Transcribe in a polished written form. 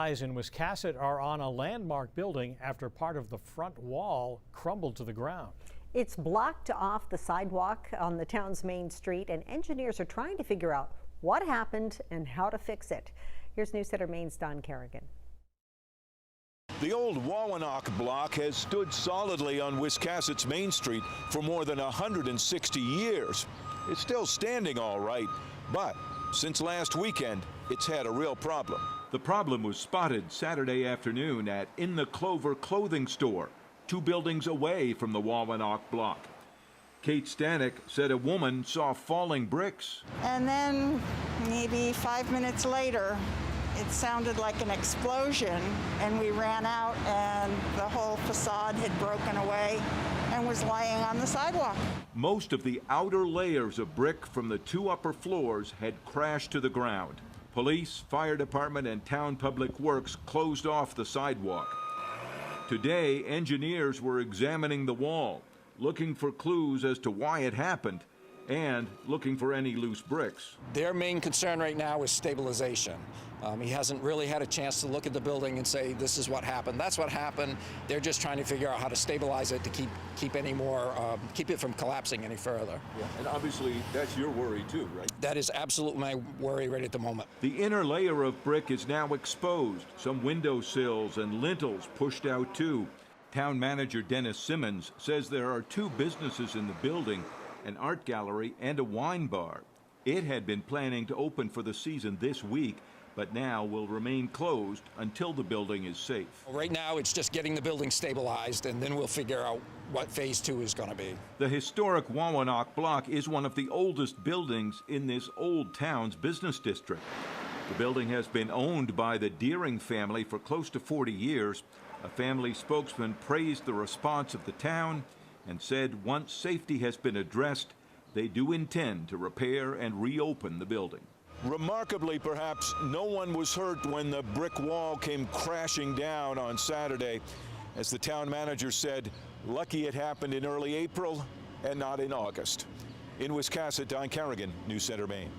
eyes in Wiscasset are on a landmark building after part of the front wall crumbled to the ground. It's blocked off the sidewalk on the town's main street, and engineers are trying to figure out what happened and how to fix it. Here's News Center Maine's Don Kerrigan. The old Wawenock block has stood solidly on Wiscasset's Main Street for more than 160 years. It's still standing all right, but since last weekend, it's had a real problem. The problem was spotted Saturday afternoon at In the Clover clothing store, 2 buildings away from the Wawenock block. Kate Stanek said a woman saw falling bricks. And then maybe 5 minutes later, it sounded like an explosion, and we ran out and the whole facade had broken away and was lying on the sidewalk. Most of the outer layers of brick from the 2 upper floors had crashed to the ground. Police, fire department, and town public works closed off the sidewalk. Today, engineers were examining the wall, looking for clues as to why it happened and looking for any loose bricks. Their main concern right now is stabilization. He hasn't really had a chance to look at the building and say, this is what happened, that's what happened. They're just trying to figure out how to stabilize it to keep it from collapsing any further. Yeah, and obviously that's your worry too, right? That is absolutely my worry right at the moment. The inner layer of brick is now exposed, some window sills and lintels pushed out too. Town manager Dennis Simmons says there are 2 businesses in the building, an art gallery and a wine bar. It had been planning to open for the season this week, but now will remain closed until the building is safe. Right now it's just getting the building stabilized, and then we'll figure out what phase 2 is going to be. The historic Wawenock block is one of the oldest buildings in this old town's business district. The building has been owned by the Deering family for close to 40 years. A family spokesman praised the response of the town and said once safety has been addressed, they do intend to repair and reopen the building. Remarkably, perhaps, no one was hurt when the brick wall came crashing down on Saturday. As the town manager said, lucky it happened in early April and not in August. In Wiscasset, Don Kerrigan, News Center, Maine.